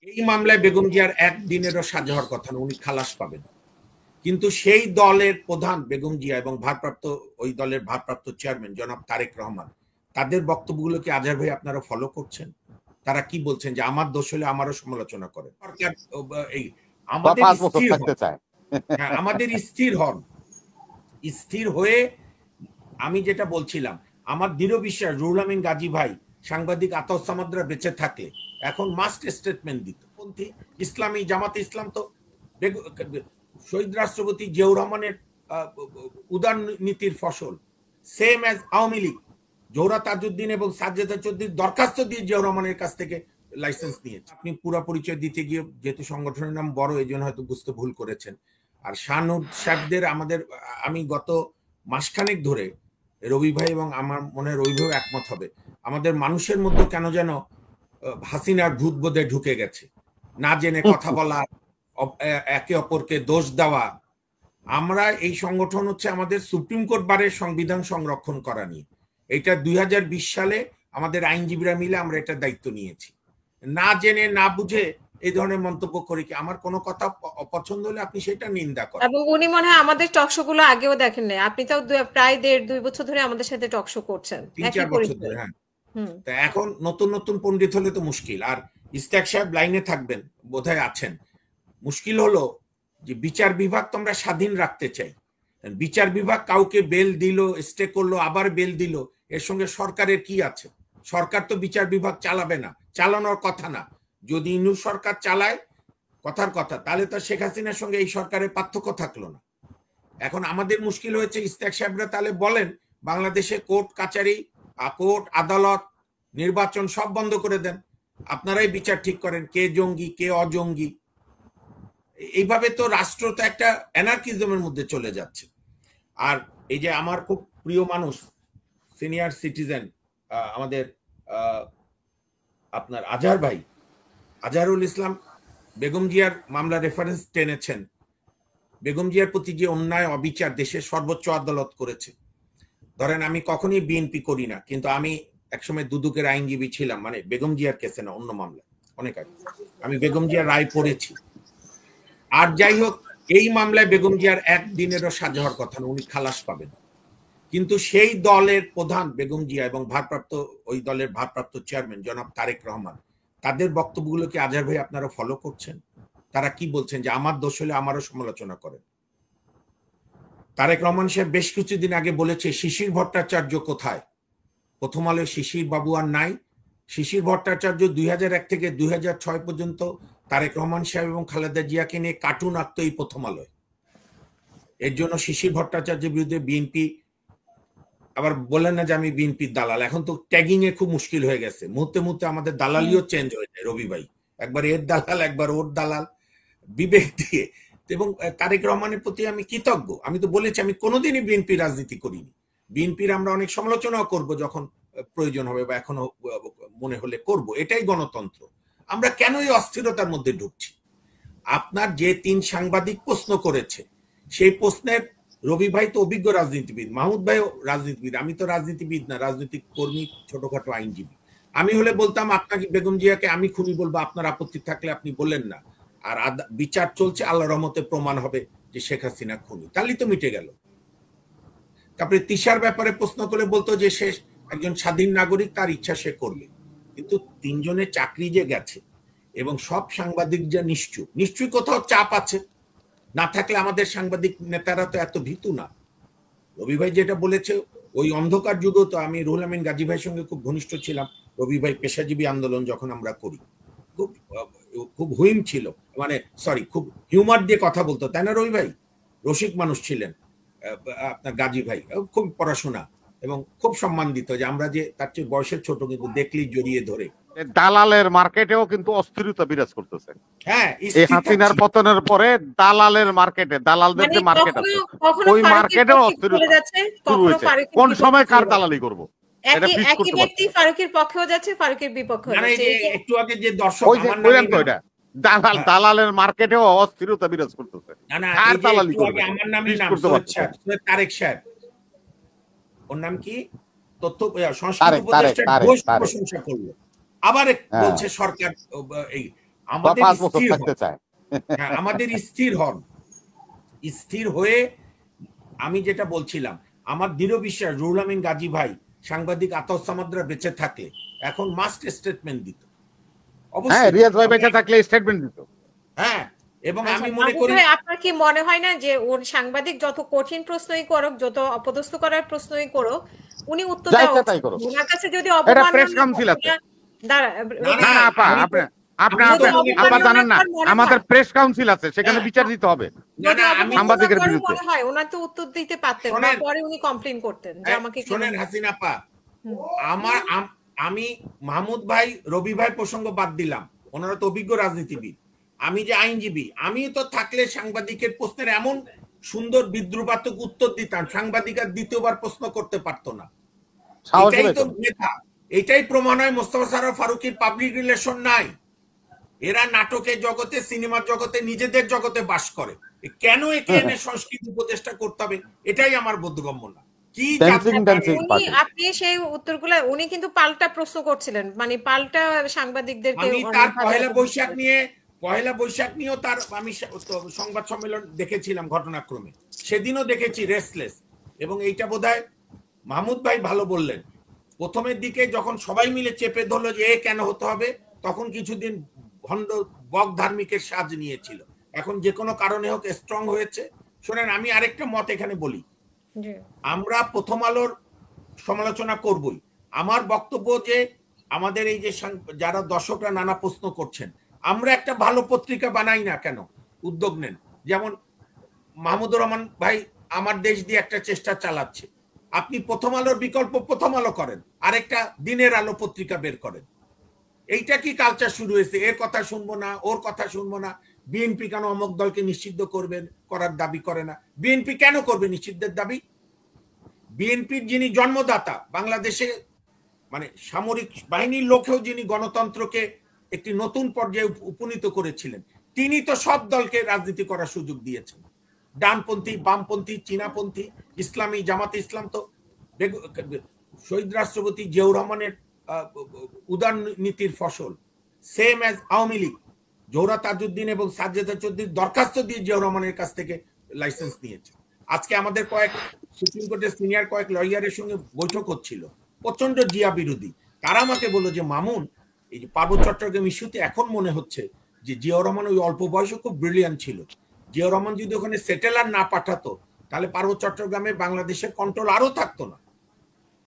এই মামলায় বেগম জিয়ার একদিনেরও সাজা হওয়ার কথা না, উনি খালাস পাবেন। কিন্তু সেই দলের প্রধান বেগম জিয়া এবং ভারপ্রাপ্ত ওই দলের ভারপ্রাপ্ত চেয়ারম্যান জনাব তারেক রহমান, তাদের বক্তব্যগুলো কি আজহার ভাই আপনারা ফলো করছেন? তারা কি বলছেন যে আমার দোষ হলে আমারও সমালোচনা করেন। আমাদের স্থির হন, হ্যাঁ আমাদের স্থির হন, স্থির হয়ে আমি যেটা বলছিলাম, আমার দৃঢ় বিশ্বাস রুহুল আমিন গাজী ভাই, সাংবাদিক আতাউস সামাদরা বেঁচে থাকলে এখন মাস্ট স্টেটমেন্ট দিত। পন্থী ইসলামী জামাতে ইসলাম তো শহীদ রাষ্ট্রপতি জিয়াউর রহমানের উদার নীতির ফসল, সেম অ্যাজ আওয়ামী লীগ জোহরা তাজউদ্দিন এবং সাজ্জাদা চৌধুরীর দরখাস্ত দিয়ে জিয়াউর রহমানের কাছ থেকে লাইসেন্স নিয়েছে। আপনি পুরো পরিচয় দিতে গিয়ে যেহেতু সংগঠনের নাম বড়, এই জন্য হয়তো বুঝতে ভুল করেছেন। আর শাহনুর সাহেবদের আমি গত মাসখানেক ধরে রবি ভাই এবং আমার মনে হয় রবি ভাই একমত হবে, আমাদের মানুষের মধ্যে কেন যেন হাসিনার ভূত বোধে ঢুকে গেছে, না জেনে কথা বলা, একে অপরকে দোষ দেওয়া। আমরা এই সংগঠন হচ্ছে আমাদের সুপ্রিম কোর্ট বারের সংবিধান সংরক্ষণ করা নিয়ে, এটা 2020 সালে আমাদের আইনজীবীরা মিলে আমরা এটা দায়িত্ব নিয়েছি। না জেনে না বুঝে এই ধরনের মন্তব্য করে কি আমার কোনো কথা অপছন্দ হলে আপনি সেটা নিন্দা করেন। এবং উনি মনে হয় আমাদের টকশো গুলো আগেও দেখেন নাই, আপনি তো প্রায় 1.5-2 বছর ধরে আমাদের সাথে টকশো করছেন, 3-4 বছর ধরে। হ্যাঁ, তা এখন নতুন নতুন পণ্ডিত হলে তো মুশকিল। আর ইস্তাক সাহেব লাইনে থাকবেন, বোধহয় আছেন। মুশকিল হলো যে বিচার বিভাগ তো আমরা স্বাধীন রাখতে চাই, বিচার বিভাগ কাউকে বেল দিল, স্টে করলো, আবার বেল দিল, এর সঙ্গে সরকারের কি আছে? সরকার তো বিচার বিভাগ চালাবে না, চালানোর কথা না। যদি ইউনূস সরকার চালায় কথার কথা, তাহলে তো শেখ হাসিনার সঙ্গে এই সরকারের পার্থক্য থাকলো না। এখন আমাদের মুশকিল হয়েছে, ইস্তাক সাহেবরা তাহলে বলেন বাংলাদেশে কোর্ট কাচারি, কোর্ট আদালত, নির্বাচন সব বন্ধ করে দেন, আপনারাই বিচার ঠিক করেন কে জঙ্গি কে অজঙ্গি। এইভাবে তো রাষ্ট্র তো একটা অ্যানার্কিজমের মধ্যে চলে যাচ্ছে। আর এই যে আমার খুব প্রিয় মানুষ, সিনিয়র সিটিজেন আমাদের আপনার আজহার ভাই, আজহারুল ইসলাম বেগম জিয়ার মামলা রেফারেন্স টেনেছেন। বেগম জিয়ার প্রতি যে অন্যায় অবিচার দেশের সর্বোচ্চ আদালত করেছে। ধরেন আমি কখনই বিএনপি করি না, কিন্তু আমি একসময় দুদকের আইনজীবী ছিলাম, মানে বেগম জিয়ার কেসে না, অন্য মামলা অনেক আগে। আমি বেগম জিয়ার রায় পড়েছি। আর যাই হোক, এই মামলায় বেগম জিয়ার একদিনেরও সাজা হওয়ার কথা না, উনি খালাস পাবেন। কিন্তু সেই দলের প্রধান বেগম জিয়া এবং ওই দলের ভারপ্রাপ্ত চেয়ারম্যান জনাব তারেক রহমান, তাদের বক্তব্যগুলো কি আজহার ভাই আপনারা ফলো করছেন? তারা কি বলছেন যে আমার দোষ হলে আমারও সমালোচনা করেন। তারেক রহমান সাহেব বেশ কিছুদিন আগে বলেছে শিশির ভট্টাচার্য কোথায়। প্রথম আলো শিশির বাবু আর নাই। শিশির ভট্টাচার্য 2001 থেকে 2006 পর্যন্ত তারেক রহমান সাহেব এবং খালেদা জিয়াকে নিয়ে কার্টুন আঁকতো এই প্রথম আলোয়। এর জন্য শিশির ভট্টাচার্যের বিরুদ্ধে বিএনপি, আবার বলেন না যে আমি বিএনপির দালাল, এখন তো ট্যাগিং এ খুব মুশকিল হয়ে গেছে, মুহূর্তে মুহূর্তে আমাদের দালালিও চেঞ্জ হয়ে যায় রবি ভাই, একবার এর দালাল একবার ওর দালাল, বিবেক দিয়ে। এবং তারেক রহমানের প্রতি আমি কৃতজ্ঞ। আমি তো বলেছি আমি কোনোদিনই বিএনপি রাজনীতি করিনি। বিএনপির আমরা অনেক সমালোচনাও করব যখন প্রয়োজন হবে, বা এখনো মনে হলে করব, এটাই গণতন্ত্র। আমরা কেন এই অস্থিরতার মধ্যে ঢুকছি? আপনার যে 3 সাংবাদিক প্রশ্ন করেছে, সেই প্রশ্নের রবি ভাই তো অভিজ্ঞ রাজনীতিবিদ, মাহমুদ ভাইও রাজনীতিবিদ, আমি তো রাজনীতিবিদ না, রাজনৈতিক কর্মী, ছোটখাটো আইনজীবী। আমি হলে বলতাম আপনাকে বেগম জিয়াকে আমি খুনি বলবো, আপনার আপত্তি থাকলে আপনি বললেন না। আর বিচার চলছে, আল্লাহর রহমতে প্রমাণ হবে যে শেখ হাসিনা খুনি, তাহলেই তো মিটে গেল। তারপরে তিশার ব্যাপারে প্রশ্ন করে বলতো যে সে একজন স্বাধীন নাগরিক, তার ইচ্ছা সে করবে। কিন্তু 3 জনের চাকরি যে গেছে এবং সব সাংবাদিক যে নিশ্চয়ই কোথাও চাপ আছে, না থাকলে আমাদের সাংবাদিক নেতারা তো এত ভীতু না। রবি ভাই যেটা বলেছে, ওই অন্ধকার যুগেও তো আমি রুহুল আমিন গাজী ভাইয়ের সঙ্গে খুব ঘনিষ্ঠ ছিলাম। রবি ভাই পেশাজীবী আন্দোলন যখন আমরা করি, খুব খুব হুইম ছিল, মানে সরি খুব হিউমার দিয়ে কথা বলতো, তাই না রবি ভাই? রসিক মানুষ ছিলেন আপনার গাজী ভাই, খুব পড়াশোনা এবং খুব সম্মান দিত, যে আমরা যে তার চেয়ে বয়সের ছোট কিন্তু দেখলেই জড়িয়ে ধরে। দালালের মার্কেটেও কিন্তু অস্থিরতা বিরাজ করতেছে। হ্যাঁ, এই হাসিনার পতনের পরে দালালের মার্কেটে, দালালদের যে মার্কেট আছে, ওই মার্কেটেও অস্থিরতা শুরু হয়েছে। কোন সময় কার দালালি করব, এটা ফিক্স করতে পারছি। ব্যক্তি ফারুকের পক্ষেও যাচ্ছে, ফারুকের বিপক্ষেও যাচ্ছে। একটু আগে যে দর্শক আমার নামে তো এটা দালালের মার্কেটেও অস্থিরতা বিরাজ করতেছে। কার দালালি করবে? আমার নামই নাম সৈয়দ তারেক সাহেব, ওর নাম কি, তথ্য সংস্কৃতি উপদেষ্টা প্রশংসা করলো, আবার বলছে সরকার। এই আমাদের 5 বছর স্থির থাকতে হন। চায়। হ্যাঁ, আমাদের স্থির হন। স্থির হয়ে আমি যেটা বলছিলাম, আমার দৃঢ় বিশ্বাস রুহুল আমিন গাজী ভাই, সাংবাদিক আতাউস সামাদরা বেঁচে থাকলে এখন মাস্ট স্টেটমেন্ট দিত হ্যাঁ, অবশ্যই। রিয়াজ ভাই বেঁচে থাকলে স্টেটমেন্ট দিত। হ্যাঁ, এবং আচ্ছা আমি মনে মাহবুব করি ভাই, আপনার কি মনে হয় না যে ওর সাংবাদিক যত কঠিন প্রশ্নই করুক, যত অপদস্থ করার প্রশ্নই করুক, উনি উত্তর যা দেওয়া ইচ্ছা উচিত? তাই করো, ওনার কাছে যদি এটা প্রেস অবমাননা কাউন্সিল আছে। দাঁড়া না রবি না না না ভাই, আপা, আমি তো আপনি আমি তো যদি মনে আপা করি জানেন না, অবমাননাকর মনে আমাদের হয়, প্রেস কাউন্সিল আছে, সেখানে হ্যাঁ, বিচার দিতে হবে না যদি না আমি সাংবাদিকের অবমাননাকর বিরুদ্ধে। মনে হয়, ওনার তো উত্তর দিতে পারতেন, বা শোনেন, পরে উনি কমপ্লেন করতেন যে আমাকে কেন। শোনেন হাসিনা পা, হুম, আমি মাহমুদ ভাই রবি ভাই প্রসঙ্গ বাদ দিলাম, ওনারা তো অভিজ্ঞ রাজনীতিবিদ, আমি যে আইনজীবী, আমি তো থাকলে সাংবাদিকের প্রশ্নের এমন সুন্দর বিদ্রুপাত্মক উত্তর দিতাম, সাংবাদিক আর দ্বিতীয়বার প্রশ্ন করতে পারতো না। সাহস এটাই তো পেয়েছেন। মেধা, এটাই প্রমাণ হয় মোস্তফা সরোয়ার ফারুকীর পাবলিক রিলেশন নাই। এরা নাটকের জগতে, সিনেমার জগতে, নিজেদের জগতে বাস করে। কেন একে এনে সংস্কৃতি উপদেষ্টা করতে হবে, এটাই আমার বোধগম্য না। কি ড্যান্সিং জানতে পারে? Dancing party. আপনি সেই উত্তরগুলো, উনি কিন্তু পাল্টা প্রশ্ন করছিলেন, মানে পাল্টা সাংবাদিকদেরকে আমি তার অনেকভাবে অপদস্থ পহেলা বৈশাখ নিয়েও তার আমি সংবাদ সম্মেলন দেখেছিলাম ঘটনাক্রমে, সেদিনও দেখেছি রেসলেস। এবং এইটা বোধহয় মাহমুদ ভাই ভালো বললেন, প্রথমের দিকে যখন সবাই মিলে চেপে ধরলো যে এ কেন হতে হবে, তখন কিছুদিন ভণ্ড বক ধার্মিকের সাজ নিয়েছিল। এখন যে কোনো কারণে হোক স্ট্রং হয়েছে। শোনেন, আমি আরেকটা মত এখানে বলি, জি, আমরা প্রথম আলোর সমালোচনা করবই। আমার বক্তব্য যে আমাদের এই যে যারা দর্শকরা নানা প্রশ্ন করছেন, আমরা একটা ভালো পত্রিকা বানাই না কেন, উদ্যোগ নেন। যেমন মাহমুদুর রহমান ভাই আমার দেশ দিয়ে একটা চেষ্টা চালাচ্ছে, আপনি প্রথম আলোর বিকল্প প্রথম আলো করেন, আরেকটা দিনের আলো পত্রিকা বের করেন। এইটা কি কালচার শুরু হয়েছে, এর কথা শুনবো না, ওর কথা শুনবো না। বিএনপি কেন অমুক দলকে নিষিদ্ধ করবেন, করার দাবি করে না? বিএনপি কেন করবে নিষিদ্ধের দাবি? বিএনপির যিনি জন্মদাতা, বাংলাদেশে মানে সামরিক বাহিনীর লোকেও যিনি গণতন্ত্রকে একটি নতুন পর্যায়ে উপনীত করেছিলেন, তিনি তো সব দলকে রাজনীতি করার সুযোগ দিয়েছেন। ডানপন্থী, বামপন্থী, চীনাপন্থী, ইসলামী, জামাতে ইসলাম তো শহীদ রাষ্ট্রপতি জিয়াউর রহমানের উদার নীতির ফসল। সেম অ্যাজ আওয়ামী লীগ, জোহরা তাজউদ্দিন এবং সাজ্জাদা চৌধুরীর দরখাস্ত দিয়ে জিয়াউর রহমানের কাছ থেকে লাইসেন্স নিয়েছে। আজকে আমাদের সুপ্রিম কোর্টের সিনিয়র কয়েক লয়ারের সঙ্গে বৈঠক হচ্ছিল, প্রচন্ড জিয়া বিরোধী। তারা আমাকে বললো যে মামুন, এই যে পার্বত্য চট্টগ্রাম ইস্যুতে এখন মনে হচ্ছে যে জিয়াউর রহমান ওই অল্প বয়সে খুব ব্রিলিয়ান্ট ছিল। জিয়াউর রহমান যদি ওখানে সেটেলার না পাঠাতো, তাহলে পার্বত্য চট্টগ্রামে বাংলাদেশের কন্ট্রোল আরো থাকতো না।